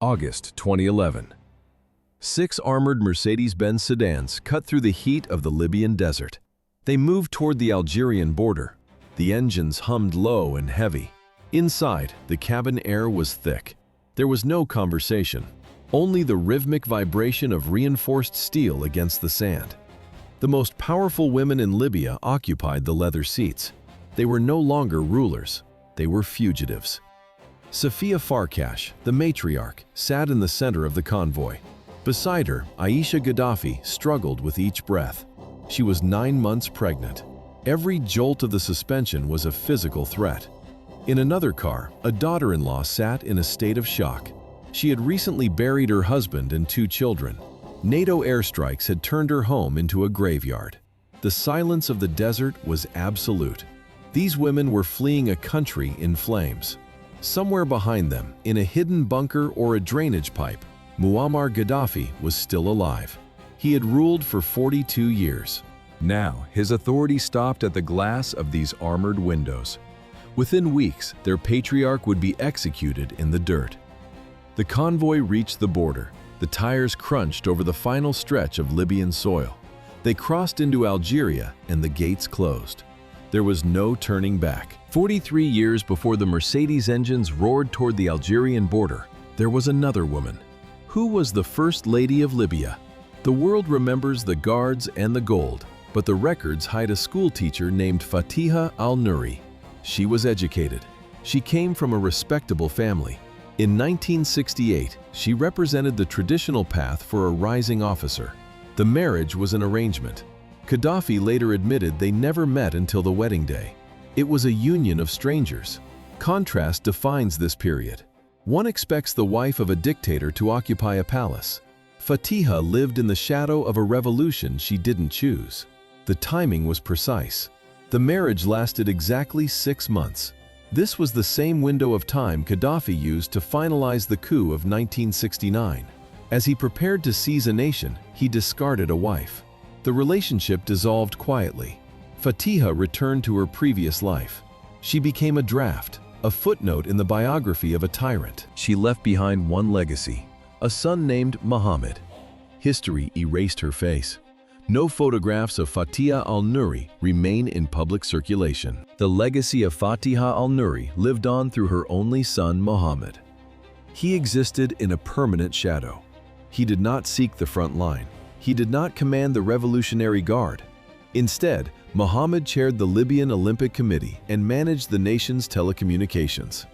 August 2011. 6 armored Mercedes-Benz sedans cut through the heat of the Libyan desert. They moved toward the Algerian border. The engines hummed low and heavy. Inside, the cabin air was thick. There was no conversation, only the rhythmic vibration of reinforced steel against the sand. The most powerful women in Libya occupied the leather seats. They were no longer rulers, they were fugitives. Safia Farkash, the matriarch, sat in the center of the convoy. Beside her, Aisha Gaddafi struggled with each breath. She was 9 months pregnant. Every jolt of the suspension was a physical threat. In another car, a daughter-in-law sat in a state of shock. She had recently buried her husband and 2 children. NATO airstrikes had turned her home into a graveyard. The silence of the desert was absolute. These women were fleeing a country in flames. Somewhere behind them, in a hidden bunker or a drainage pipe, Muammar Gaddafi was still alive. He had ruled for 42 years. Now, his authority stopped at the glass of these armored windows. Within weeks, their patriarch would be executed in the dirt. The convoy reached the border. The tires crunched over the final stretch of Libyan soil. They crossed into Algeria and the gates closed. There was no turning back. 43 years before the Mercedes engines roared toward the Algerian border, there was another woman. Who was the First Lady of Libya? The world remembers the guards and the gold, but the records hide a schoolteacher named Fatiha al-Nuri. She was educated. She came from a respectable family. In 1968, she represented the traditional path for a rising officer. The marriage was an arrangement. Gaddafi later admitted they never met until the wedding day. It was a union of strangers. Contrast defines this period. One expects the wife of a dictator to occupy a palace. Fatiha lived in the shadow of a revolution she didn't choose. The timing was precise. The marriage lasted exactly 6 months. This was the same window of time Gaddafi used to finalize the coup of 1969. As he prepared to seize a nation, he discarded a wife. The relationship dissolved quietly. Fatiha returned to her previous life. She became a draft, a footnote in the biography of a tyrant. She left behind one legacy, a son named Muhammad. History erased her face. No photographs of Fatiha al-Nuri remain in public circulation. The legacy of Fatiha al-Nuri lived on through her only son, Muhammad. He existed in a permanent shadow. He did not seek the front line. He did not command the Revolutionary Guard. Instead, Muhammad chaired the Libyan Olympic Committee and managed the nation's telecommunications.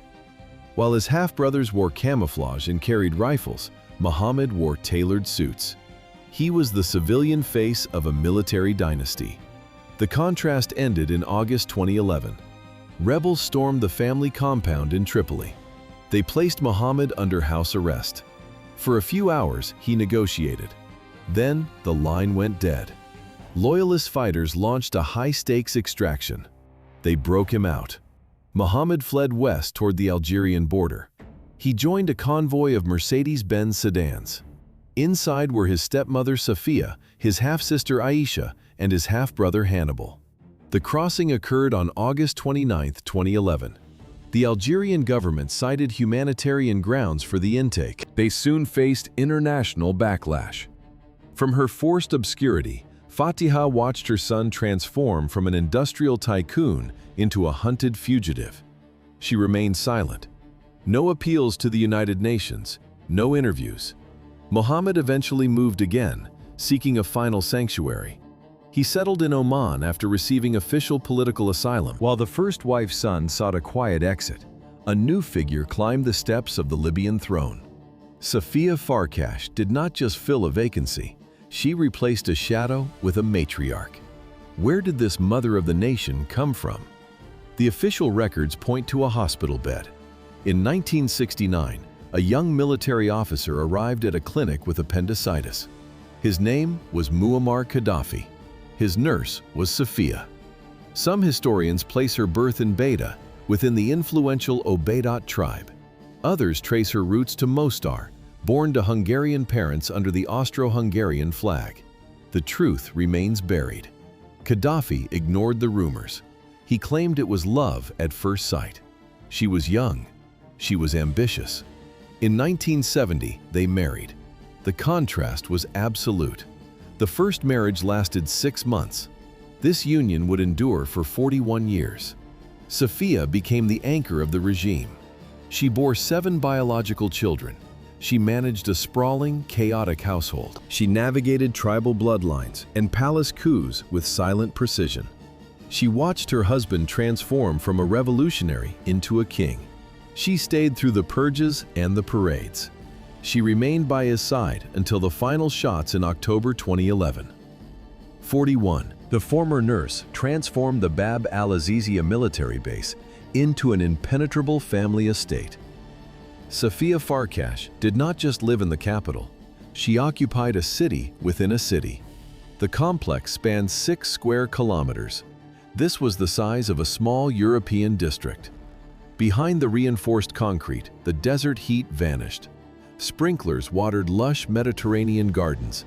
While his half-brothers wore camouflage and carried rifles, Muhammad wore tailored suits. He was the civilian face of a military dynasty. The contrast ended in August 2011. Rebels stormed the family compound in Tripoli. They placed Muhammad under house arrest. For a few hours, he negotiated. Then, the line went dead. Loyalist fighters launched a high-stakes extraction. They broke him out. Muhammad fled west toward the Algerian border. He joined a convoy of Mercedes-Benz sedans. Inside were his stepmother Safia, his half-sister Aisha, and his half-brother Hannibal. The crossing occurred on August 29, 2011. The Algerian government cited humanitarian grounds for the intake. They soon faced international backlash. From her forced obscurity, Fatiha watched her son transform from an industrial tycoon into a hunted fugitive. She remained silent. No appeals to the United Nations, no interviews. Muhammad eventually moved again, seeking a final sanctuary. He settled in Oman after receiving official political asylum. While the first wife's son sought a quiet exit, a new figure climbed the steps of the Libyan throne. Safia Farkash did not just fill a vacancy, she replaced a shadow with a matriarch. Where did this mother of the nation come from? The official records point to a hospital bed. In 1969, a young military officer arrived at a clinic with appendicitis. His name was Muammar Gaddafi. His nurse was Safia. Some historians place her birth in Beta, within the influential Obaidot tribe. Others trace her roots to Mostar, born to Hungarian parents under the Austro-Hungarian flag. The truth remains buried. Gaddafi ignored the rumors. He claimed it was love at first sight. She was young. She was ambitious. In 1970, they married. The contrast was absolute. The first marriage lasted 6 months. This union would endure for 41 years. Safia became the anchor of the regime. She bore 7 biological children. She managed a sprawling, chaotic household. She navigated tribal bloodlines and palace coups with silent precision. She watched her husband transform from a revolutionary into a king. She stayed through the purges and the parades. She remained by his side until the final shots in October 2011. 41. The former nurse transformed the Bab al-Azizia military base into an impenetrable family estate. Safia Farkash did not just live in the capital. She occupied a city within a city. The complex spanned 6 square kilometers. This was the size of a small European district. Behind the reinforced concrete, the desert heat vanished. Sprinklers watered lush Mediterranean gardens.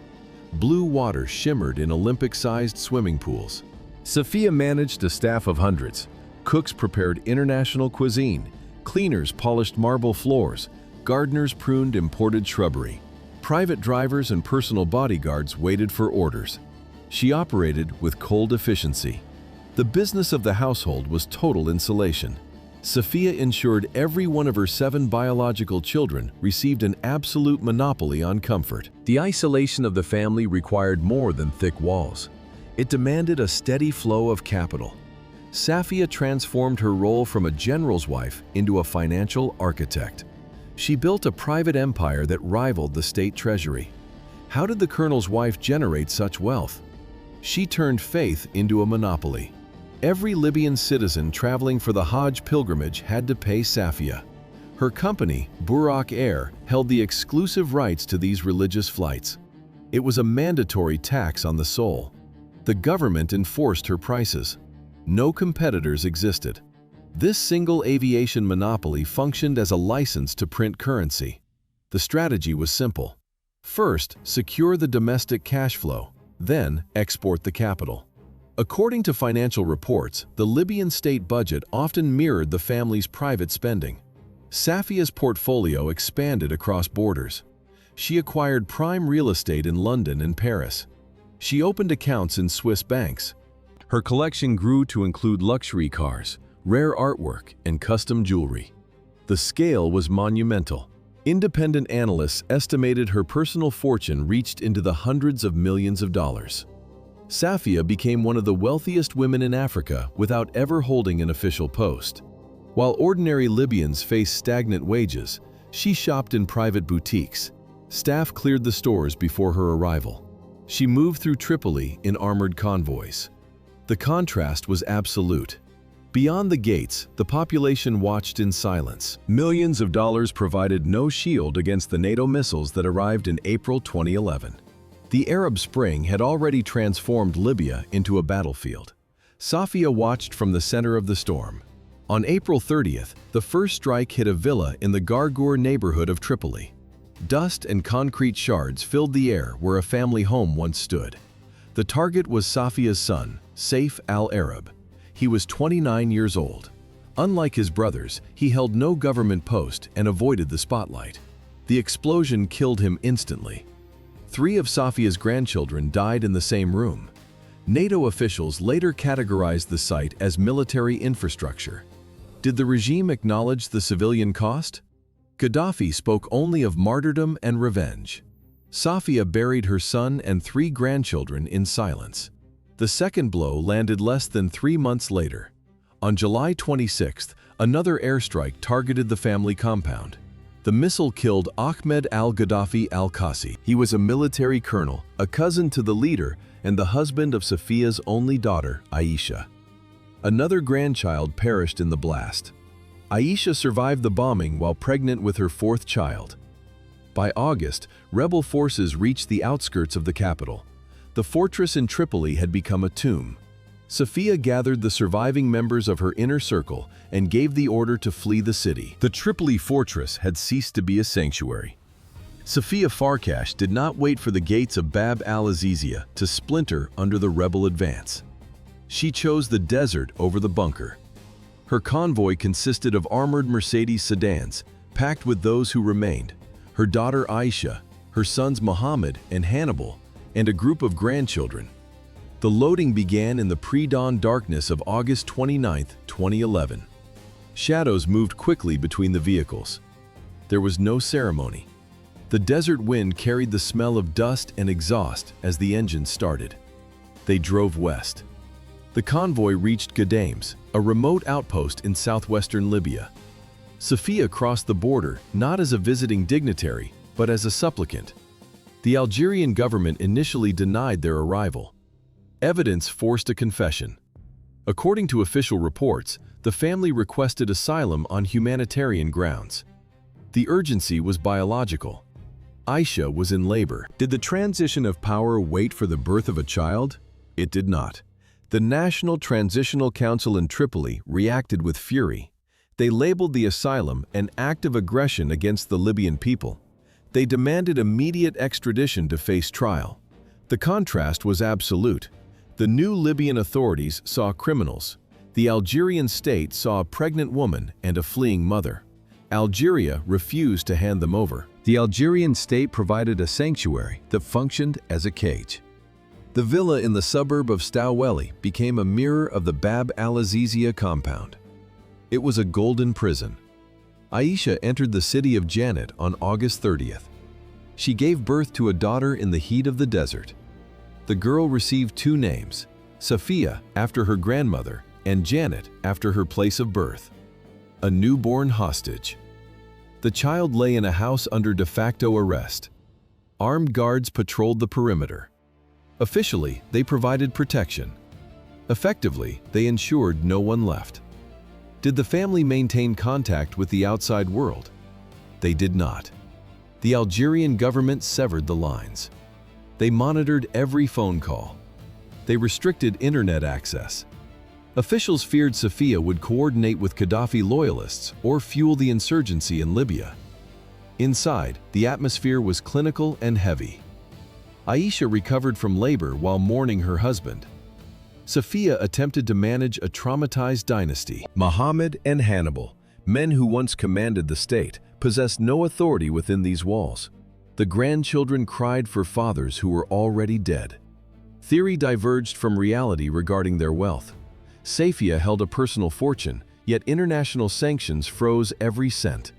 Blue water shimmered in Olympic-sized swimming pools. Safia managed a staff of hundreds. Cooks prepared international cuisine. Cleaners polished marble floors. Gardeners pruned imported shrubbery. Private drivers and personal bodyguards waited for orders. She operated with cold efficiency. The business of the household was total insulation. Safia ensured every one of her 7 biological children received an absolute monopoly on comfort. The isolation of the family required more than thick walls. It demanded a steady flow of capital. Safia transformed her role from a general's wife into a financial architect. She built a private empire that rivaled the state treasury. How did the colonel's wife generate such wealth? She turned faith into a monopoly. Every Libyan citizen traveling for the Hajj pilgrimage had to pay Safia. Her company, Buraq Air, held the exclusive rights to these religious flights. It was a mandatory tax on the soul. The government enforced her prices. No competitors existed. This single aviation monopoly functioned as a license to print currency. The strategy was simple. First, secure the domestic cash flow, then export the capital. According to financial reports, the Libyan state budget often mirrored the family's private spending. Safia's portfolio expanded across borders. She acquired prime real estate in London and Paris. She opened accounts in Swiss banks. Her collection grew to include luxury cars, rare artwork, and custom jewelry. The scale was monumental. Independent analysts estimated her personal fortune reached into the hundreds of millions of dollars. Safia became one of the wealthiest women in Africa without ever holding an official post. While ordinary Libyans faced stagnant wages, she shopped in private boutiques. Staff cleared the stores before her arrival. She moved through Tripoli in armored convoys. The contrast was absolute. Beyond the gates, the population watched in silence. Millions of dollars provided no shield against the NATO missiles that arrived in April 2011. The Arab Spring had already transformed Libya into a battlefield. Safia watched from the center of the storm. On April 30th, the first strike hit a villa in the Gargour neighborhood of Tripoli. Dust and concrete shards filled the air where a family home once stood. The target was Safia's son, Saif al-Arab. He was 29 years old. Unlike his brothers, he held no government post and avoided the spotlight. The explosion killed him instantly. 3 of Safia's grandchildren died in the same room. NATO officials later categorized the site as military infrastructure. Did the regime acknowledge the civilian cost? Gaddafi spoke only of martyrdom and revenge. Safia buried her son and 3 grandchildren in silence. The second blow landed less than 3 months later. On July 26th, another airstrike targeted the family compound. The missile killed Ahmed al-Gaddafi al-Qasi. He was a military colonel, a cousin to the leader, and the husband of Safia's only daughter, Aisha. Another grandchild perished in the blast. Aisha survived the bombing while pregnant with her 4th child. By August, rebel forces reached the outskirts of the capital. The fortress in Tripoli had become a tomb. Safia gathered the surviving members of her inner circle and gave the order to flee the city. The Tripoli fortress had ceased to be a sanctuary. Safia Farkash did not wait for the gates of Bab al-Azizia to splinter under the rebel advance. She chose the desert over the bunker. Her convoy consisted of armored Mercedes sedans, packed with those who remained, her daughter Aisha, her sons Muhammad and Hannibal, and a group of grandchildren. The loading began in the pre-dawn darkness of August 29, 2011. Shadows moved quickly between the vehicles. There was no ceremony. The desert wind carried the smell of dust and exhaust as the engine started. They drove west. The convoy reached Ghadames, a remote outpost in southwestern Libya. Sophia crossed the border not as a visiting dignitary, but as a supplicant. The Algerian government initially denied their arrival. Evidence forced a confession. According to official reports, the family requested asylum on humanitarian grounds. The urgency was biological. Aisha was in labor. Did the transition of power wait for the birth of a child? It did not. The National Transitional Council in Tripoli reacted with fury. They labeled the asylum an act of aggression against the Libyan people. They demanded immediate extradition to face trial. The contrast was absolute. The new Libyan authorities saw criminals. The Algerian state saw a pregnant woman and a fleeing mother. Algeria refused to hand them over. The Algerian state provided a sanctuary that functioned as a cage. The villa in the suburb of Staweli became a mirror of the Bab al-Azizia compound. It was a golden prison. Aisha entered the city of Janet on August 30th. She gave birth to a daughter in the heat of the desert. The girl received two names, Sophia after her grandmother and Janet after her place of birth. A newborn hostage. The child lay in a house under de facto arrest. Armed guards patrolled the perimeter. Officially, they provided protection. Effectively, they ensured no one left. Did the family maintain contact with the outside world? They did not. The Algerian government severed the lines. They monitored every phone call. They restricted internet access. Officials feared Sophia would coordinate with Gaddafi loyalists or fuel the insurgency in Libya. Inside, the atmosphere was clinical and heavy. Aisha recovered from labor while mourning her husband. Sophia attempted to manage a traumatized dynasty. Muhammad and Hannibal, men who once commanded the state, possessed no authority within these walls. The grandchildren cried for fathers who were already dead. Theory diverged from reality regarding their wealth. Sophia held a personal fortune, yet international sanctions froze every cent.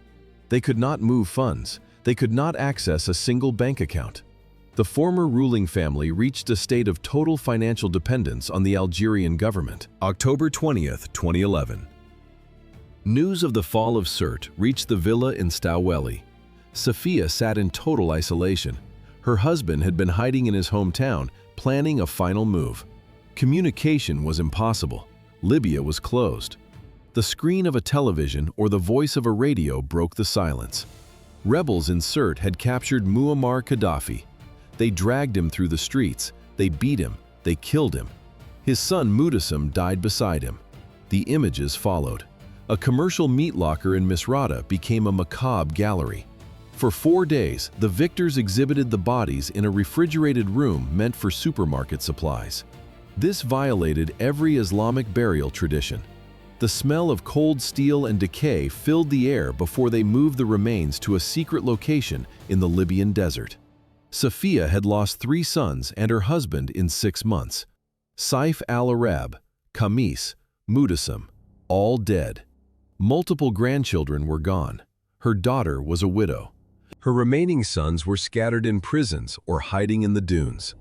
They could not move funds. They could not access a single bank account. The former ruling family reached a state of total financial dependence on the Algerian government. October 20th, 2011. News of the fall of Sirte reached the villa in Staweli. Sophia sat in total isolation. Her husband had been hiding in his hometown, planning a final move. Communication was impossible. Libya was closed. The screen of a television or the voice of a radio broke the silence. Rebels in Sirte had captured Muammar Gaddafi. They dragged him through the streets. They beat him. They killed him. His son Muammar died beside him. The images followed. A commercial meat locker in Misrata became a macabre gallery. For 4 days, the victors exhibited the bodies in a refrigerated room meant for supermarket supplies. This violated every Islamic burial tradition. The smell of cold steel and decay filled the air before they moved the remains to a secret location in the Libyan desert. Sophia had lost 3 sons and her husband in 6 months. Saif al-Arab, Khamis, Muammar, all dead. Multiple grandchildren were gone. Her daughter was a widow. Her remaining sons were scattered in prisons or hiding in the dunes.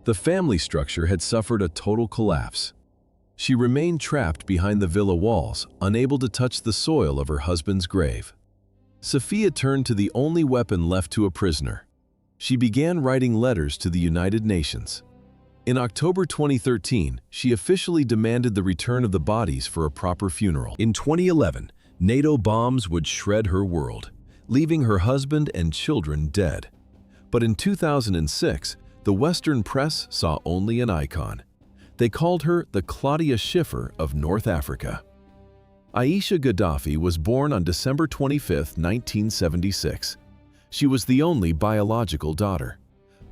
The family structure had suffered a total collapse. She remained trapped behind the villa walls, unable to touch the soil of her husband's grave. Sophia turned to the only weapon left to a prisoner. She began writing letters to the United Nations. In October 2013, she officially demanded the return of the bodies for a proper funeral. In 2011, NATO bombs would shred her world, leaving her husband and children dead. But in 2006, the Western press saw only an icon. They called her the Claudia Schiffer of North Africa. Aisha Gaddafi was born on December 25, 1976. She was the only biological daughter.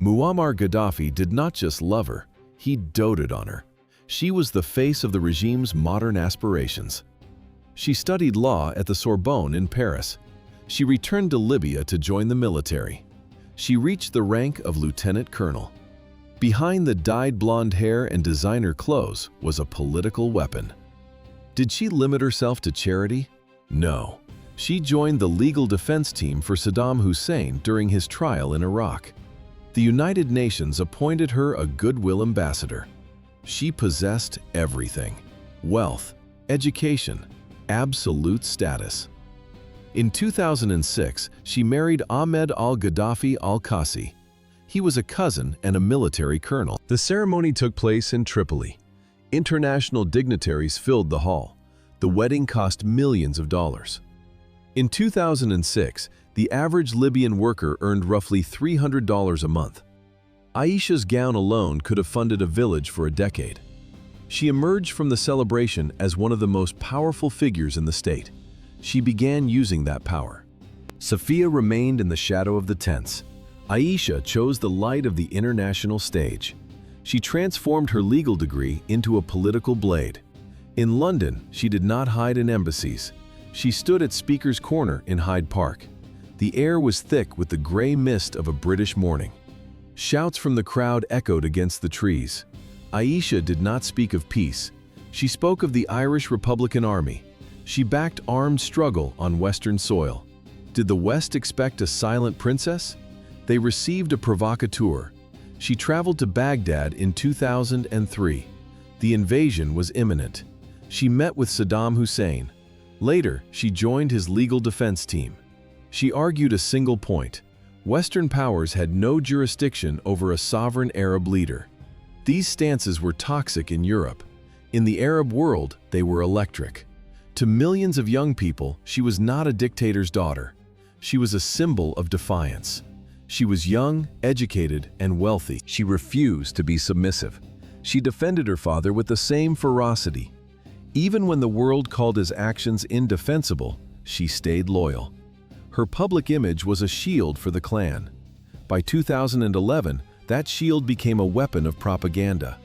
Muammar Gaddafi did not just love her, he doted on her. She was the face of the regime's modern aspirations. She studied law at the Sorbonne in Paris. She returned to Libya to join the military. She reached the rank of lieutenant colonel. Behind the dyed blonde hair and designer clothes was a political weapon. Did she limit herself to charity? No. She joined the legal defense team for Saddam Hussein during his trial in Iraq. The United Nations appointed her a goodwill ambassador. She possessed everything: wealth, education, absolute status. In 2006, she married Ahmed al-Gaddafi al-Qasi. He was a cousin and a military colonel. The ceremony took place in Tripoli. International dignitaries filled the hall. The wedding cost millions of dollars. In 2006, the average Libyan worker earned roughly $300 a month. Aisha's gown alone could have funded a village for a decade. She emerged from the celebration as one of the most powerful figures in the state. She began using that power. Sophia remained in the shadow of the tents. Aisha chose the light of the international stage. She transformed her legal degree into a political blade. In London, she did not hide in embassies. She stood at Speaker's Corner in Hyde Park. The air was thick with the gray mist of a British morning. Shouts from the crowd echoed against the trees. Aisha did not speak of peace. She spoke of the Irish Republican Army. She backed armed struggle on Western soil. Did the West expect a silent princess? They received a provocateur. She traveled to Baghdad in 2003. The invasion was imminent. She met with Saddam Hussein. Later, she joined his legal defense team. She argued a single point: Western powers had no jurisdiction over a sovereign Arab leader. These stances were toxic in Europe. In the Arab world, they were electric. To millions of young people, she was not a dictator's daughter. She was a symbol of defiance. She was young, educated, and wealthy. She refused to be submissive. She defended her father with the same ferocity. Even when the world called his actions indefensible, she stayed loyal. Her public image was a shield for the clan. By 2011, that shield became a weapon of propaganda.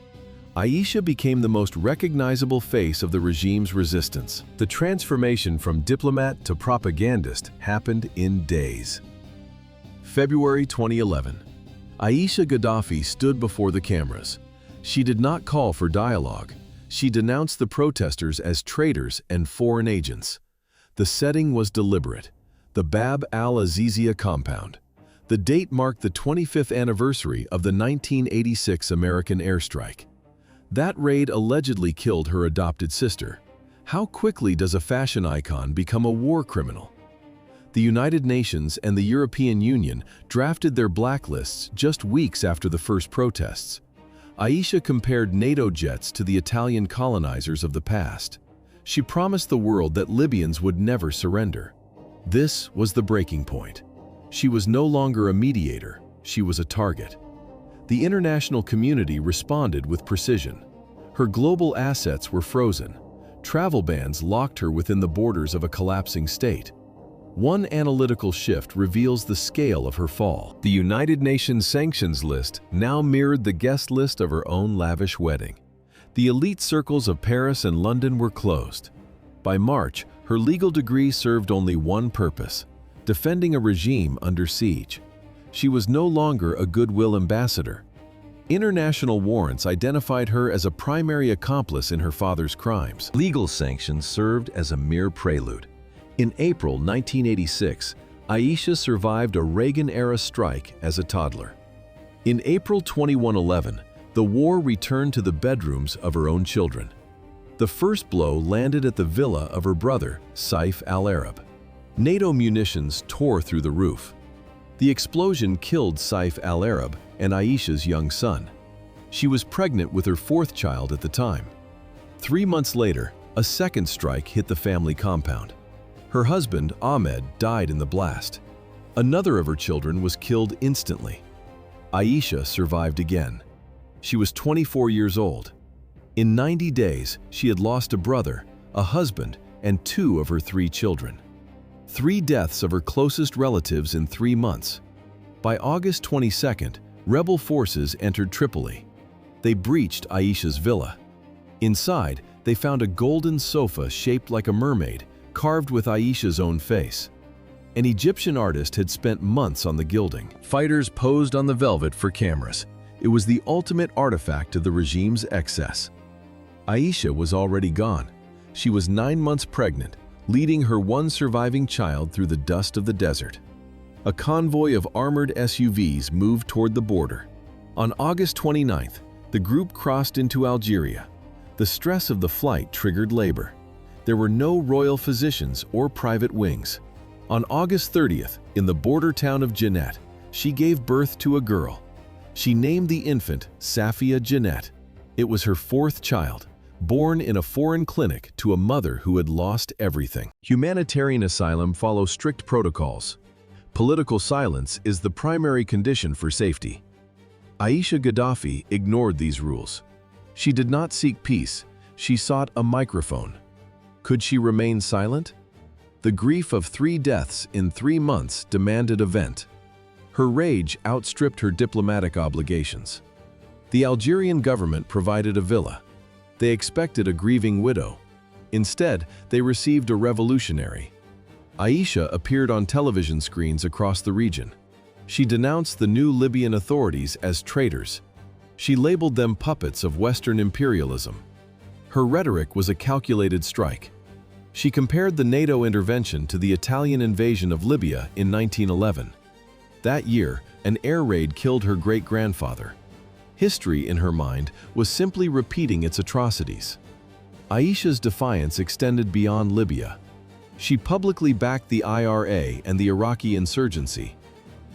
Aisha became the most recognizable face of the regime's resistance. The transformation from diplomat to propagandist happened in days. February 2011. Aisha Gaddafi stood before the cameras. She did not call for dialogue. She denounced the protesters as traitors and foreign agents. The setting was deliberate: the Bab al-Azizia compound. The date marked the 25th anniversary of the 1986 American airstrike. That raid allegedly killed her adopted sister. How quickly does a fashion icon become a war criminal? The United Nations and the European Union drafted their blacklists just weeks after the first protests. Aisha compared NATO jets to the Italian colonizers of the past. She promised the world that Libyans would never surrender. This was the breaking point. She was no longer a mediator, she was a target. The international community responded with precision. Her global assets were frozen. Travel bans locked her within the borders of a collapsing state. One analytical shift reveals the scale of her fall. The United Nations sanctions list now mirrored the guest list of her own lavish wedding. The elite circles of Paris and London were closed. By March, her legal degree served only one purpose: defending a regime under siege. She was no longer a goodwill ambassador. International warrants identified her as a primary accomplice in her father's crimes. Legal sanctions served as a mere prelude. In April 1986, Aisha survived a Reagan-era strike as a toddler. In April 2111, the war returned to the bedrooms of her own children. The first blow landed at the villa of her brother, Saif al-Arab. NATO munitions tore through the roof. The explosion killed Saif al-Arab and Aisha's young son. She was pregnant with her fourth child at the time. 3 months later, a second strike hit the family compound. Her husband, Ahmed, died in the blast. Another of her children was killed instantly. Aisha survived again. She was 24 years old. In 90 days, she had lost a brother, a husband, and 2 of her 3 children. 3 deaths of her closest relatives in 3 months. By August 22nd, rebel forces entered Tripoli. They breached Aisha's villa. Inside, they found a golden sofa shaped like a mermaid, carved with Aisha's own face. An Egyptian artist had spent months on the gilding. Fighters posed on the velvet for cameras. It was the ultimate artifact of the regime's excess. Aisha was already gone. She was 9 months pregnant, leading her one surviving child through the dust of the desert. A convoy of armored SUVs moved toward the border. On August 29th, the group crossed into Algeria. The stress of the flight triggered labor. There were no royal physicians or private wings. On August 30th, in the border town of Jeannette, she gave birth to a girl. She named the infant Safia Jeannette. It was her 4th child, born in a foreign clinic to a mother who had lost everything. Humanitarian asylum follows strict protocols. Political silence is the primary condition for safety. Aisha Gaddafi ignored these rules. She did not seek peace, she sought a microphone. Could she remain silent? The grief of 3 deaths in 3 months demanded a vent. Her rage outstripped her diplomatic obligations. The Algerian government provided a villa. They expected a grieving widow. Instead, they received a revolutionary. Aisha appeared on television screens across the region. She denounced the new Libyan authorities as traitors. She labeled them puppets of Western imperialism. Her rhetoric was a calculated strike. She compared the NATO intervention to the Italian invasion of Libya in 1911. That year, an air raid killed her great-grandfather. History, in her mind, was simply repeating its atrocities. Aisha's defiance extended beyond Libya. She publicly backed the IRA and the Iraqi insurgency.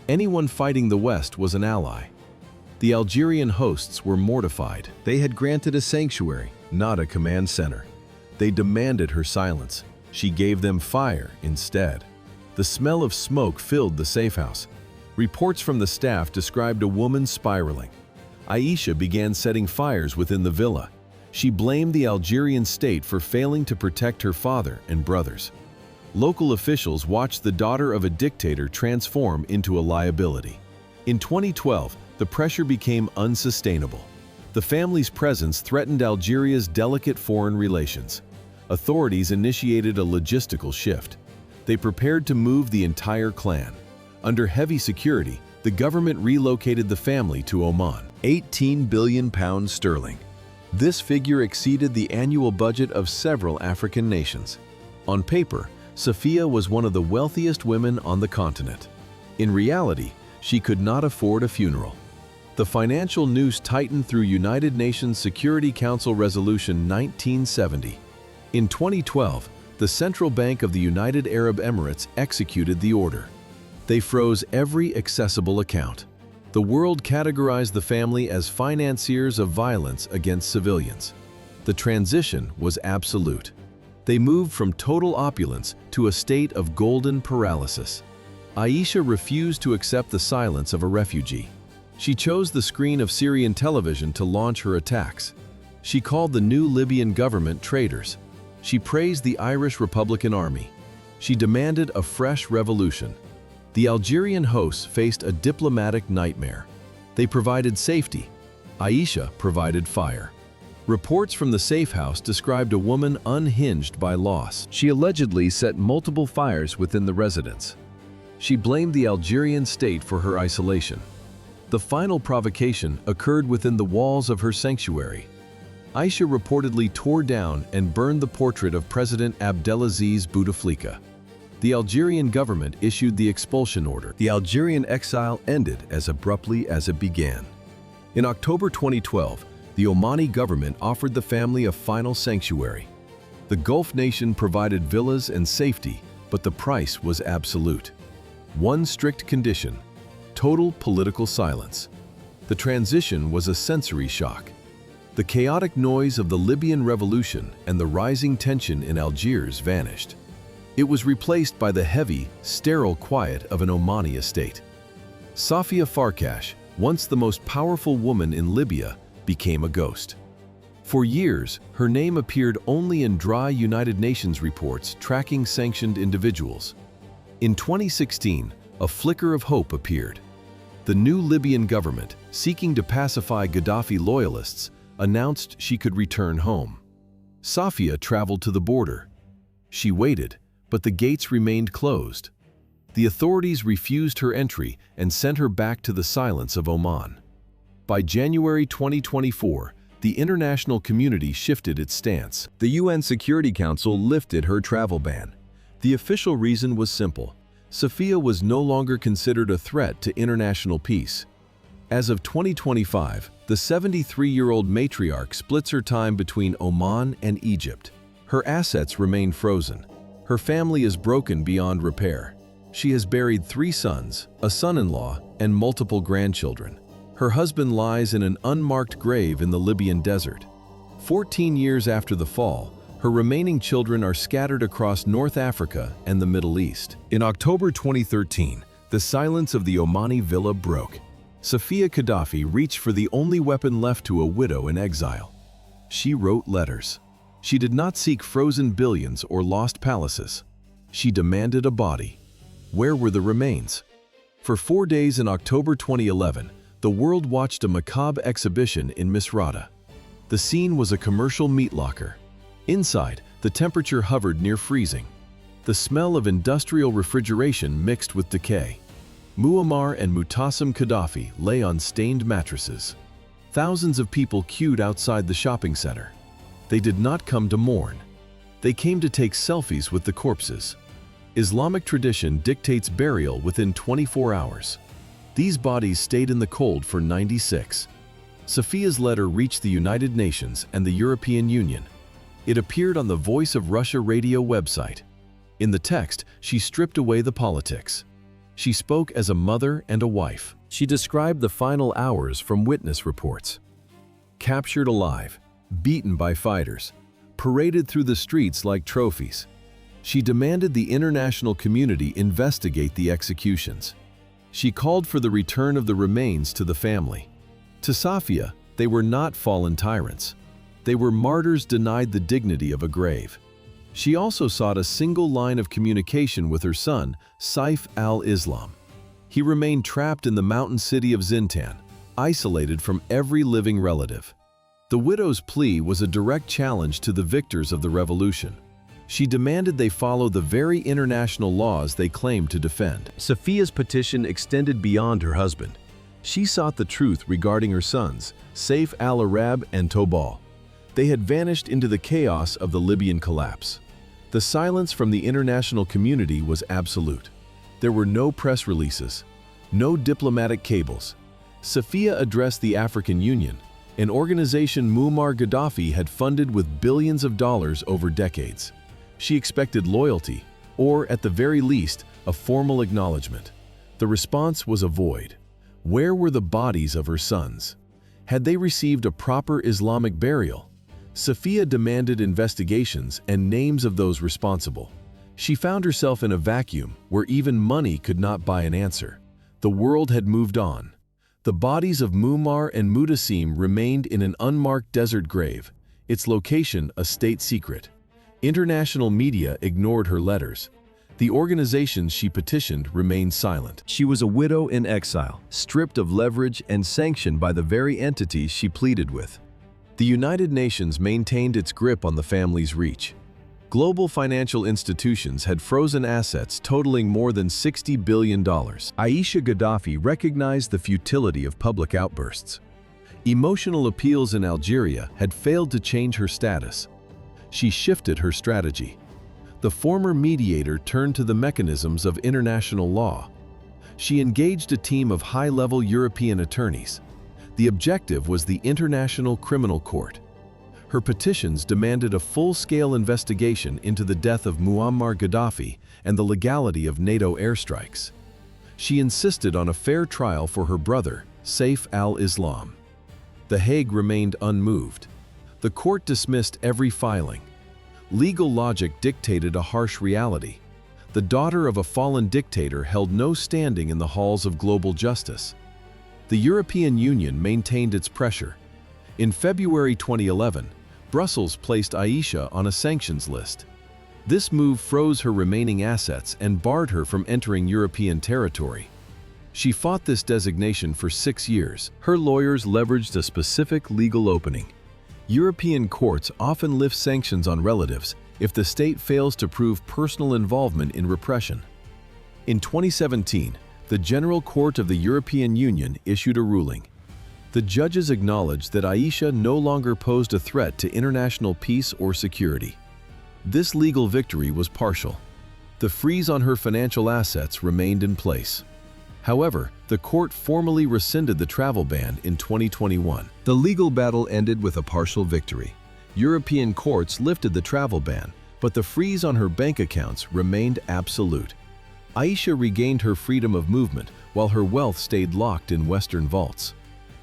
Anyone fighting the West was an ally. The Algerian hosts were mortified. They had granted a sanctuary, not a command center. They demanded her silence. She gave them fire instead. The smell of smoke filled the safe house. Reports from the staff described a woman spiraling. Aisha began setting fires within the villa. She blamed the Algerian state for failing to protect her father and brothers. Local officials watched the daughter of a dictator transform into a liability. In 2012, the pressure became unsustainable. The family's presence threatened Algeria's delicate foreign relations. Authorities initiated a logistical shift. They prepared to move the entire clan. Under heavy security, the government relocated the family to Oman. £18 billion. This figure exceeded the annual budget of several African nations. On paper, Safia was one of the wealthiest women on the continent. In reality, she could not afford a funeral. The financial noose tightened through United Nations Security Council Resolution 1970. In 2012, the Central Bank of the United Arab Emirates executed the order. They froze every accessible account. The world categorized the family as financiers of violence against civilians. The transition was absolute. They moved from total opulence to a state of golden paralysis. Aisha refused to accept the silence of a refugee. She chose the screen of Syrian television to launch her attacks. She called the new Libyan government traitors. She praised the Irish Republican Army. She demanded a fresh revolution. The Algerian hosts faced a diplomatic nightmare. They provided safety. Aisha provided fire. Reports from the safe house described a woman unhinged by loss. She allegedly set multiple fires within the residence. She blamed the Algerian state for her isolation. The final provocation occurred within the walls of her sanctuary. Aisha reportedly tore down and burned the portrait of President Abdelaziz Bouteflika. The Algerian government issued the expulsion order. The Algerian exile ended as abruptly as it began. In October 2012, the Omani government offered the family a final sanctuary. The Gulf nation provided villas and safety, but the price was absolute. One strict condition: total political silence. The transition was a sensory shock. The chaotic noise of the Libyan revolution and the rising tension in Algiers vanished. It was replaced by the heavy, sterile quiet of an Omani estate. Safia Farkash, once the most powerful woman in Libya, became a ghost. For years, her name appeared only in dry United Nations reports tracking sanctioned individuals. In 2016, a flicker of hope appeared. The new Libyan government, seeking to pacify Gaddafi loyalists, announced she could return home. Safia traveled to the border. She waited, but the gates remained closed. The authorities refused her entry and sent her back to the silence of Oman. By January 2024, the international community shifted its stance. The UN Security Council lifted her travel ban. The official reason was simple. Safia was no longer considered a threat to international peace. As of 2025, the 73-year-old matriarch splits her time between Oman and Egypt. Her assets remain frozen. Her family is broken beyond repair. She has buried 3 sons, a son-in-law, and multiple grandchildren. Her husband lies in an unmarked grave in the Libyan desert. 14 years after the fall, her remaining children are scattered across North Africa and the Middle East. In October 2013, the silence of the Omani villa broke. Safia Gaddafi reached for the only weapon left to a widow in exile. She wrote letters. She did not seek frozen billions or lost palaces. She demanded a body. Where were the remains? For 4 days in October 2011, the world watched a macabre exhibition in Misrata. The scene was a commercial meat locker. Inside, the temperature hovered near freezing. The smell of industrial refrigeration mixed with decay. Muammar and Muammar Gaddafi lay on stained mattresses. Thousands of people queued outside the shopping center. They did not come to mourn. They came to take selfies with the corpses. Islamic tradition dictates burial within 24 hours. These bodies stayed in the cold for 96. Safia's letter reached the United Nations and the European Union. It appeared on the Voice of Russia radio website. In the text, she stripped away the politics. She spoke as a mother and a wife. She described the final hours from witness reports. Captured alive, beaten by fighters, paraded through the streets like trophies. She demanded the international community investigate the executions. She called for the return of the remains to the family. To Safia, they were not fallen tyrants. They were martyrs denied the dignity of a grave. She also sought a single line of communication with her son, Saif al-Islam. He remained trapped in the mountain city of Zintan, isolated from every living relative. The widow's plea was a direct challenge to the victors of the revolution. She demanded they follow the very international laws they claimed to defend. Safia's petition extended beyond her husband. She sought the truth regarding her sons, Saif al-Arab and Tobal. They had vanished into the chaos of the Libyan collapse. The silence from the international community was absolute. There were no press releases, no diplomatic cables. Safia addressed the African Union, an organization Muammar Gaddafi had funded with billions of dollars over decades. She expected loyalty, or at the very least, a formal acknowledgement. The response was a void. Where were the bodies of her sons? Had they received a proper Islamic burial? Safia demanded investigations and names of those responsible. She found herself in a vacuum where even money could not buy an answer. The world had moved on. The bodies of Muammar and Mutassim remained in an unmarked desert grave, its location a state secret. International media ignored her letters. The organizations she petitioned remained silent. She was a widow in exile, stripped of leverage and sanctioned by the very entities she pleaded with. The United Nations maintained its grip on the family's reach. Global financial institutions had frozen assets totaling more than $60 billion. Aisha Gaddafi recognized the futility of public outbursts. Emotional appeals in Algeria had failed to change her status. She shifted her strategy. The former mediator turned to the mechanisms of international law. She engaged a team of high-level European attorneys. The objective was the International Criminal Court. Her petitions demanded a full-scale investigation into the death of Muammar Gaddafi and the legality of NATO airstrikes. She insisted on a fair trial for her brother, Saif al-Islam. The Hague remained unmoved. The court dismissed every filing. Legal logic dictated a harsh reality. The daughter of a fallen dictator held no standing in the halls of global justice. The European Union maintained its pressure. In February 2011, Brussels placed Aisha on a sanctions list. This move froze her remaining assets and barred her from entering European territory. She fought this designation for 6 years. Her lawyers leveraged a specific legal opening. European courts often lift sanctions on relatives if the state fails to prove personal involvement in repression. In 2017, the General Court of the European Union issued a ruling. The judges acknowledged that Aisha no longer posed a threat to international peace or security. This legal victory was partial. The freeze on her financial assets remained in place. However, the court formally rescinded the travel ban in 2021. The legal battle ended with a partial victory. European courts lifted the travel ban, but the freeze on her bank accounts remained absolute. Aisha regained her freedom of movement while her wealth stayed locked in Western vaults.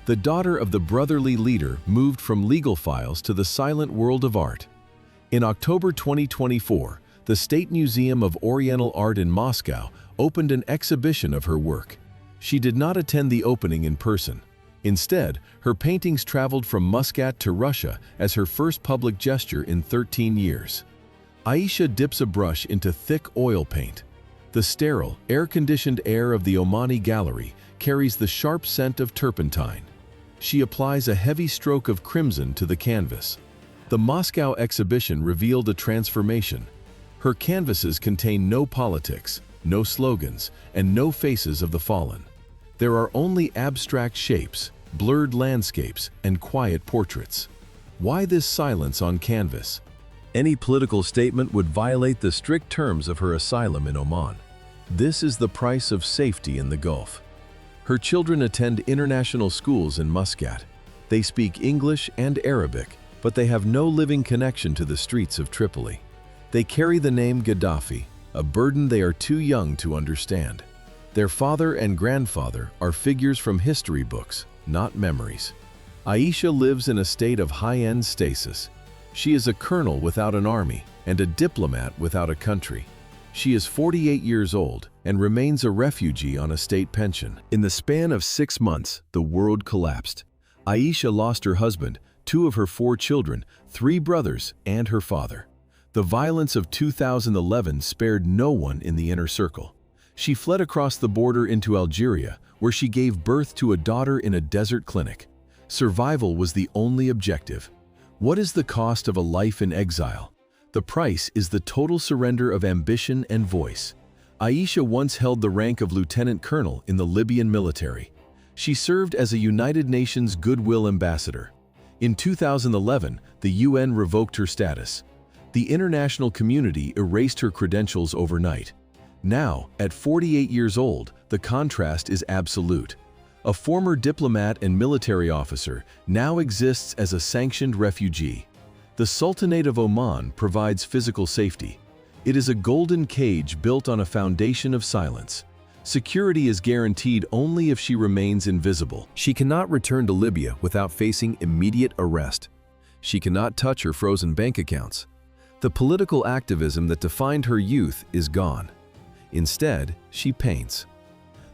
The daughter of the brotherly leader moved from legal files to the silent world of art. In October 2024, the State Museum of Oriental Art in Moscow opened an exhibition of her work. She did not attend the opening in person. Instead, her paintings traveled from Muscat to Russia as her first public gesture in 13 years. Aisha dips a brush into thick oil paint. The sterile, air-conditioned air of the Omani gallery carries the sharp scent of turpentine. She applies a heavy stroke of crimson to the canvas. The Moscow exhibition revealed a transformation. Her canvases contain no politics, no slogans, and no faces of the fallen. There are only abstract shapes, blurred landscapes, and quiet portraits. Why this silence on canvas? Any political statement would violate the strict terms of her asylum in Oman. This is the price of safety in the Gulf. Her children attend international schools in Muscat. They speak English and Arabic, but they have no living connection to the streets of Tripoli. They carry the name Gaddafi, a burden they are too young to understand. Their father and grandfather are figures from history books, not memories. Aisha lives in a state of high-end stasis. She is a colonel without an army and a diplomat without a country. She is 48 years old and remains a refugee on a state pension. In the span of 6 months, the world collapsed. Aisha lost her husband, 2 of her 4 children, 3 brothers, and her father. The violence of 2011 spared no one in the inner circle. She fled across the border into Algeria, where she gave birth to a daughter in a desert clinic. Survival was the only objective. What is the cost of a life in exile? The price is the total surrender of ambition and voice. Aisha once held the rank of lieutenant colonel in the Libyan military. She served as a United Nations Goodwill Ambassador. In 2011, the UN revoked her status. The international community erased her credentials overnight. Now, at 48 years old, the contrast is absolute. A former diplomat and military officer now exists as a sanctioned refugee. The Sultanate of Oman provides physical safety. It is a golden cage built on a foundation of silence. Security is guaranteed only if she remains invisible. She cannot return to Libya without facing immediate arrest. She cannot touch her frozen bank accounts. The political activism that defined her youth is gone. Instead, she paints.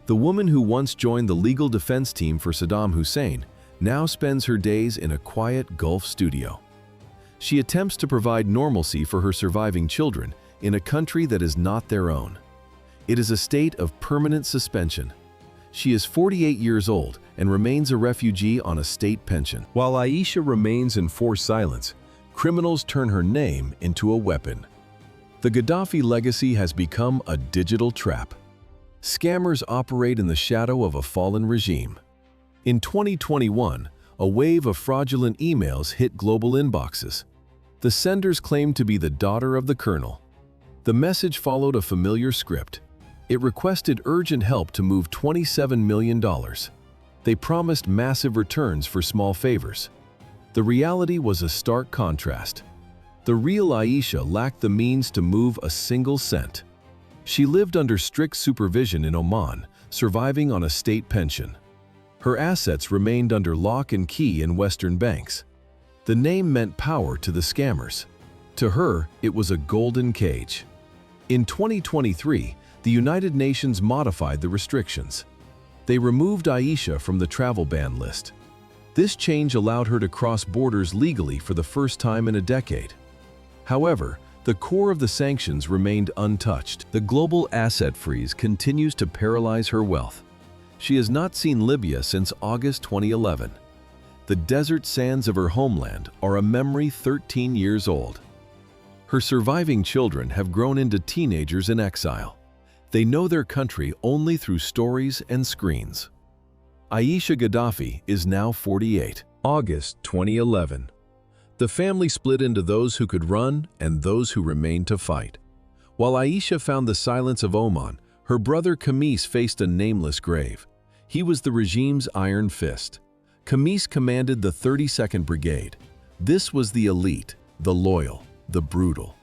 The woman who once joined the legal defense team for Saddam Hussein now spends her days in a quiet Gulf studio. She attempts to provide normalcy for her surviving children in a country that is not their own. It is a state of permanent suspension. She is 48 years old and remains a refugee on a state pension. While Aisha remains in forced silence, criminals turn her name into a weapon. The Gaddafi legacy has become a digital trap. Scammers operate in the shadow of a fallen regime. In 2021, a wave of fraudulent emails hit global inboxes. The senders claimed to be the daughter of the colonel. The message followed a familiar script. It requested urgent help to move $27 million. They promised massive returns for small favors. The reality was a stark contrast. The real Aisha lacked the means to move a single cent. She lived under strict supervision in Oman, surviving on a state pension. Her assets remained under lock and key in Western banks. The name meant power to the scammers. To her, it was a golden cage. In 2023, the United Nations modified the restrictions. They removed Aisha from the travel ban list. This change allowed her to cross borders legally for the first time in a decade. However, the core of the sanctions remained untouched. The global asset freeze continues to paralyze her wealth. She has not seen Libya since August 2011. The desert sands of her homeland are a memory 13 years old. Her surviving children have grown into teenagers in exile. They know their country only through stories and screens. Aisha Gaddafi is now 48. August 2011. The family split into those who could run and those who remained to fight. While Aisha found the silence of Oman, her brother Khamis faced a nameless grave. He was the regime's iron fist. Khamis commanded the 32nd Brigade. This was the elite, the loyal, the brutal.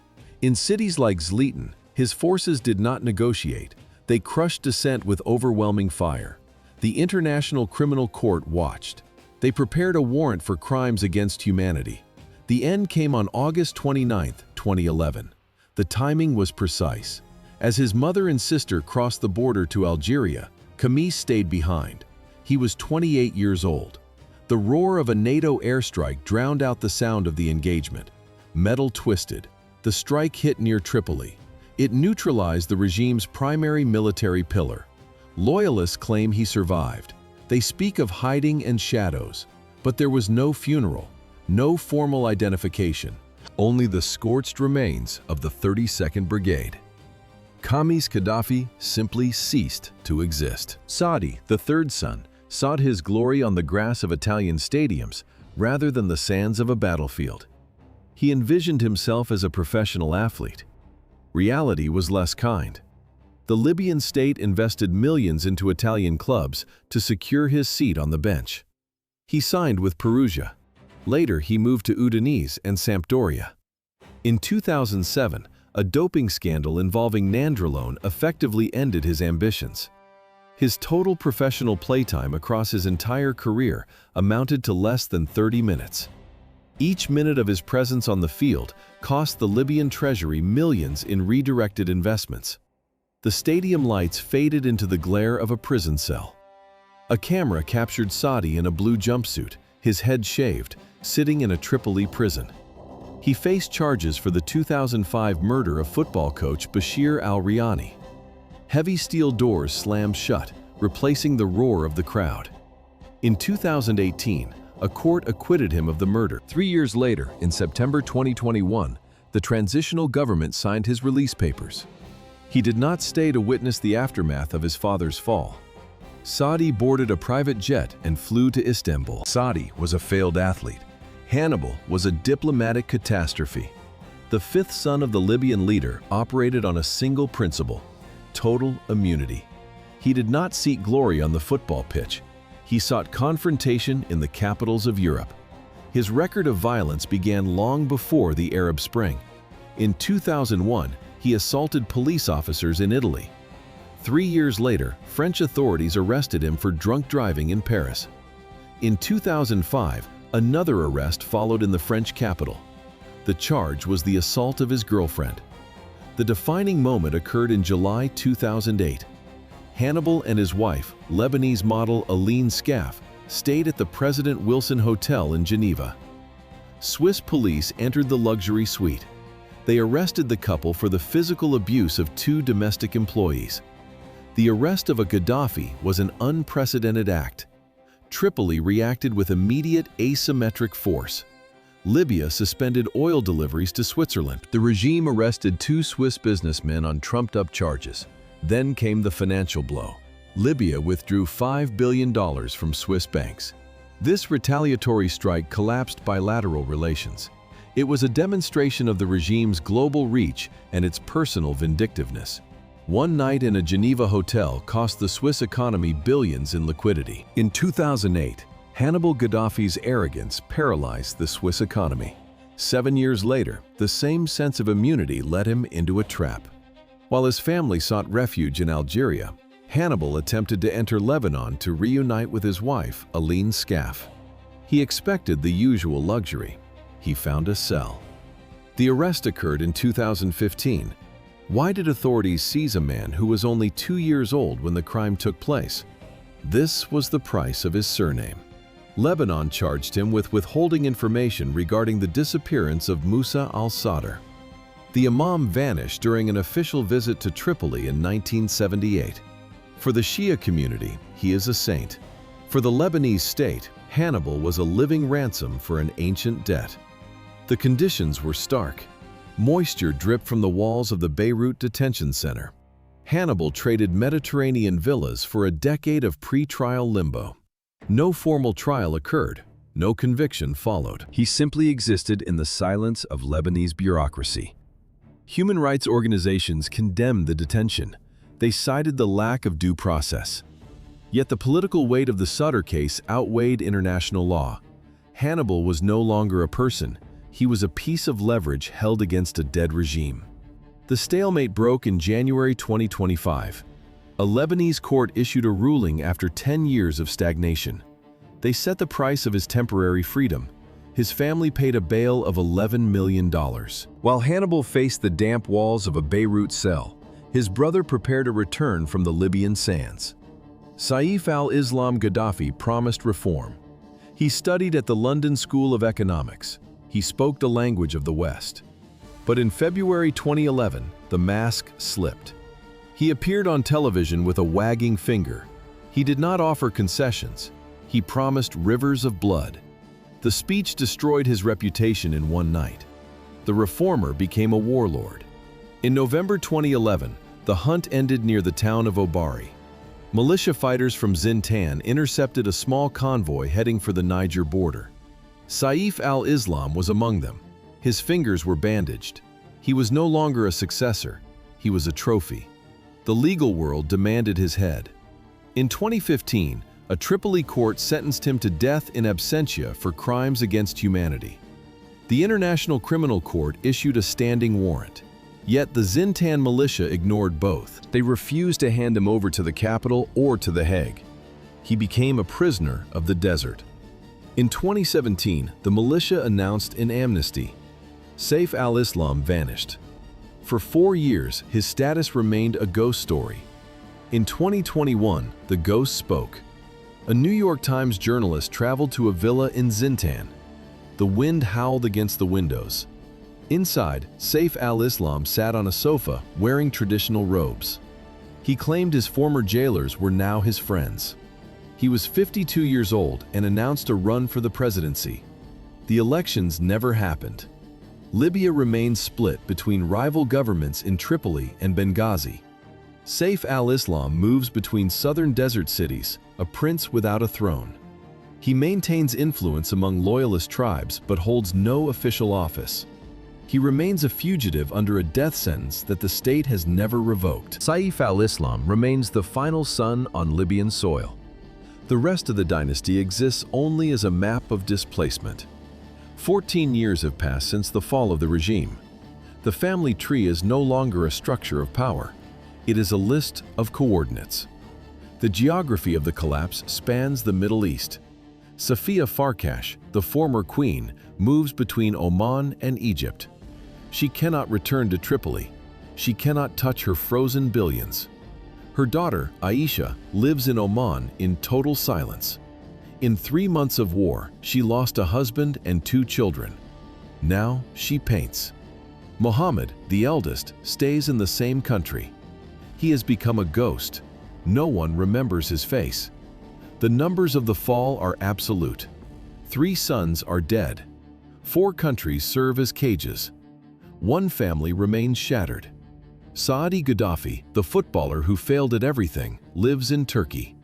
In cities like Zliten, his forces did not negotiate. They crushed dissent with overwhelming fire. The International Criminal Court watched. They prepared a warrant for crimes against humanity. The end came on August 29, 2011. The timing was precise. As his mother and sister crossed the border to Algeria, Khamis stayed behind. He was 28 years old. The roar of a NATO airstrike drowned out the sound of the engagement. Metal twisted. The strike hit near Tripoli. It neutralized the regime's primary military pillar. Loyalists claim he survived. They speak of hiding and shadows, but there was no funeral, no formal identification, only the scorched remains of the 32nd Brigade. Khamis Gaddafi simply ceased to exist. Saadi, the third son, sought his glory on the grass of Italian stadiums rather than the sands of a battlefield. He envisioned himself as a professional athlete. Reality was less kind. The Libyan state invested millions into Italian clubs to secure his seat on the bench. He signed with Perugia. Later, he moved to Udinese and Sampdoria. In 2007, a doping scandal involving nandrolone effectively ended his ambitions. His total professional playtime across his entire career amounted to less than 30 minutes. Each minute of his presence on the field cost the Libyan treasury millions in redirected investments. The stadium lights faded into the glare of a prison cell. A camera captured Saadi in a blue jumpsuit, his head shaved, sitting in a Tripoli prison. He faced charges for the 2005 murder of football coach Bashir al-Rayani. Heavy steel doors slammed shut, replacing the roar of the crowd. In 2018, a court acquitted him of the murder. 3 years later, in September 2021, the transitional government signed his release papers. He did not stay to witness the aftermath of his father's fall. Saadi boarded a private jet and flew to Istanbul. Saadi was a failed athlete. Hannibal was a diplomatic catastrophe. The fifth son of the Libyan leader operated on a single principle: total immunity. He did not seek glory on the football pitch. He sought confrontation in the capitals of Europe. His record of violence began long before the Arab Spring. In 2001, he assaulted police officers in Italy. 3 years later, French authorities arrested him for drunk driving in Paris. In 2005, another arrest followed in the French capital. The charge was the assault of his girlfriend. The defining moment occurred in July 2008. Hannibal and his wife, Lebanese model Aline Scaff, stayed at the President Wilson Hotel in Geneva. Swiss police entered the luxury suite. They arrested the couple for the physical abuse of 2 domestic employees. The arrest of a Gaddafi was an unprecedented act. Tripoli reacted with immediate asymmetric force. Libya suspended oil deliveries to Switzerland. The regime arrested 2 Swiss businessmen on trumped-up charges. Then came the financial blow. Libya withdrew $5 billion from Swiss banks. This retaliatory strike collapsed bilateral relations. It was a demonstration of the regime's global reach and its personal vindictiveness. One night in a Geneva hotel cost the Swiss economy billions in liquidity. In 2008, Hannibal Gaddafi's arrogance paralyzed the Swiss economy. 7 years later, the same sense of immunity led him into a trap. While his family sought refuge in Algeria, Hannibal attempted to enter Lebanon to reunite with his wife, Aline Scaff. He expected the usual luxury. He found a cell. The arrest occurred in 2015. Why did authorities seize a man who was only 2 years old when the crime took place? This was the price of his surname. Lebanon charged him with withholding information regarding the disappearance of Musa al-Sadr. The imam vanished during an official visit to Tripoli in 1978. For the Shia community, he is a saint. For the Lebanese state, Hannibal was a living ransom for an ancient debt. The conditions were stark. Moisture dripped from the walls of the Beirut detention center. Hannibal traded Mediterranean villas for a decade of pre-trial limbo. No formal trial occurred, no conviction followed. He simply existed in the silence of Lebanese bureaucracy. Human rights organizations condemned the detention. They cited the lack of due process. Yet the political weight of the Sutter case outweighed international law. Hannibal was no longer a person. He was a piece of leverage held against a dead regime. The stalemate broke in January 2025. A Lebanese court issued a ruling after 10 years of stagnation. They set the price of his temporary freedom. His family paid a bail of $11 million. While Hannibal faced the damp walls of a Beirut cell, his brother prepared a return from the Libyan sands. Saif al-Islam Gaddafi promised reform. He studied at the London School of Economics. He spoke the language of the West. But in February 2011, the mask slipped. He appeared on television with a wagging finger. He did not offer concessions. He promised rivers of blood. The speech destroyed his reputation in one night. The reformer became a warlord. In November 2011, the hunt ended near the town of Obari. Militia fighters from Zintan intercepted a small convoy heading for the Niger border. Saif al-Islam was among them. His fingers were bandaged. He was no longer a successor. He was a trophy. The legal world demanded his head. In 2015, a Tripoli court sentenced him to death in absentia for crimes against humanity. The International Criminal Court issued a standing warrant. Yet the Zintan militia ignored both. They refused to hand him over to the capital or to The Hague. He became a prisoner of the desert. In 2017, the militia announced an amnesty. Saif al-Islam vanished. For 4 years, his status remained a ghost story. In 2021, the ghost spoke. A New York Times journalist traveled to a villa in Zintan. The wind howled against the windows. Inside, Saif al-Islam sat on a sofa wearing traditional robes. He claimed his former jailers were now his friends. He was 52 years old and announced a run for the presidency. The elections never happened. Libya remains split between rival governments in Tripoli and Benghazi. Saif al-Islam moves between southern desert cities, a prince without a throne. He maintains influence among loyalist tribes but holds no official office. He remains a fugitive under a death sentence that the state has never revoked. Saif al-Islam remains the final son on Libyan soil. The rest of the dynasty exists only as a map of displacement. 14 years have passed since the fall of the regime. The family tree is no longer a structure of power. It is a list of coordinates. The geography of the collapse spans the Middle East. Safiya Farkash, the former queen, moves between Oman and Egypt. She cannot return to Tripoli. She cannot touch her frozen billions. Her daughter, Aisha, lives in Oman in total silence. In 3 months of war, she lost a husband and 2 children. Now she paints. Mohammed, the eldest, stays in the same country. He has become a ghost. No one remembers his face. The numbers of the fall are absolute. 3 sons are dead. 4 countries serve as cages. 1 family remains shattered. Saadi Gaddafi, the footballer who failed at everything, lives in Turkey.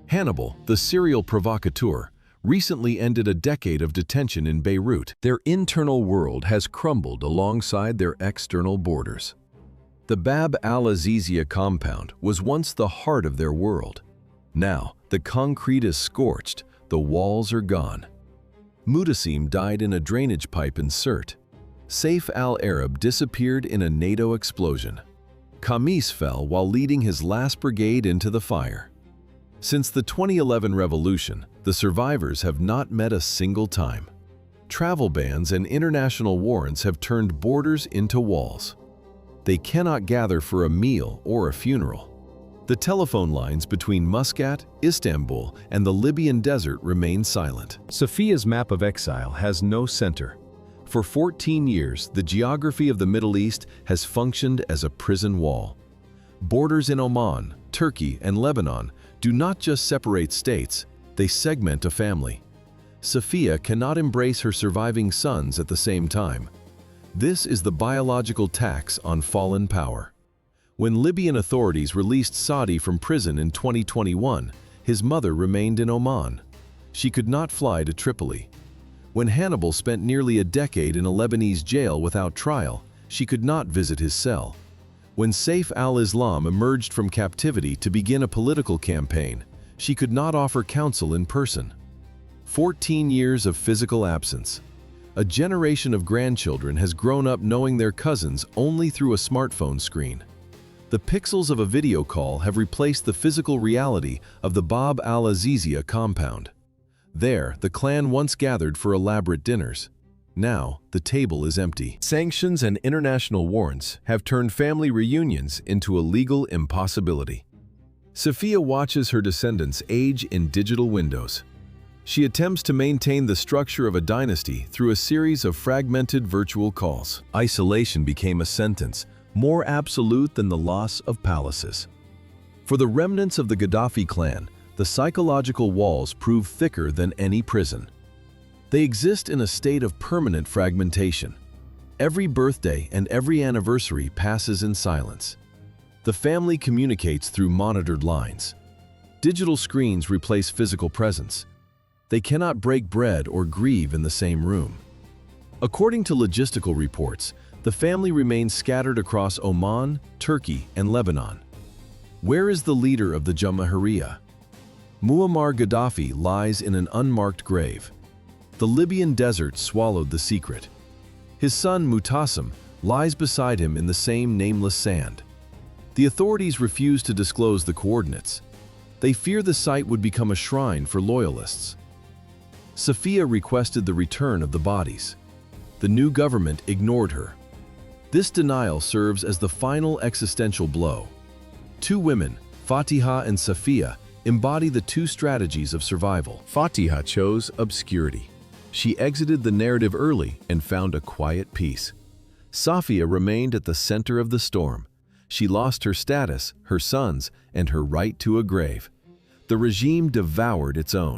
Hannibal, the serial provocateur, recently ended a decade of detention in Beirut. Their internal world has crumbled alongside their external borders. The Bab al-Azizia compound was once the heart of their world. Now, the concrete is scorched, the walls are gone. Mutassim died in a drainage pipe in Sirte. Saif al-Arab disappeared in a NATO explosion. Khamis fell while leading his last brigade into the fire. Since the 2011 revolution, the survivors have not met a single time. Travel bans and international warrants have turned borders into walls. They cannot gather for a meal or a funeral. The telephone lines between Muscat, Istanbul, and the Libyan desert remain silent. Safiya's map of exile has no center. For 14 years, the geography of the Middle East has functioned as a prison wall. Borders in Oman, Turkey, and Lebanon do not just separate states, they segment a family. Safiya cannot embrace her surviving sons at the same time. This is the biological tax on fallen power. When Libyan authorities released Saadi from prison in 2021, his mother remained in Oman. She could not fly to Tripoli. When Hannibal spent nearly a decade in a Lebanese jail without trial, she could not visit his cell. When Saif al-Islam emerged from captivity to begin a political campaign, she could not offer counsel in person. 14 years of physical absence. A generation of grandchildren has grown up knowing their cousins only through a smartphone screen. The pixels of a video call have replaced the physical reality of the Bab al-Azizia compound. There, the clan once gathered for elaborate dinners. Now, the table is empty. Sanctions and international warrants have turned family reunions into a legal impossibility. Sophia watches her descendants age in digital windows. She attempts to maintain the structure of a dynasty through a series of fragmented virtual calls. Isolation became a sentence, more absolute than the loss of palaces. For the remnants of the Gaddafi clan, the psychological walls prove thicker than any prison. They exist in a state of permanent fragmentation. Every birthday and every anniversary passes in silence. The family communicates through monitored lines. Digital screens replace physical presence. They cannot break bread or grieve in the same room. According to logistical reports, the family remains scattered across Oman, Turkey, and Lebanon. Where is the leader of the Jamahiriya? Muammar Gaddafi lies in an unmarked grave. The Libyan desert swallowed the secret. His son Mutassim lies beside him in the same nameless sand. The authorities refuse to disclose the coordinates. They fear the site would become a shrine for loyalists. Sophia requested the return of the bodies. The new government ignored her. This denial serves as the final existential blow. Two women, Fatiha and Sophia, embody the two strategies of survival. Fatiha chose obscurity. She exited the narrative early and found a quiet peace. Sophia remained at the center of the storm. She lost her status, her sons, and her right to a grave. The regime devoured its own.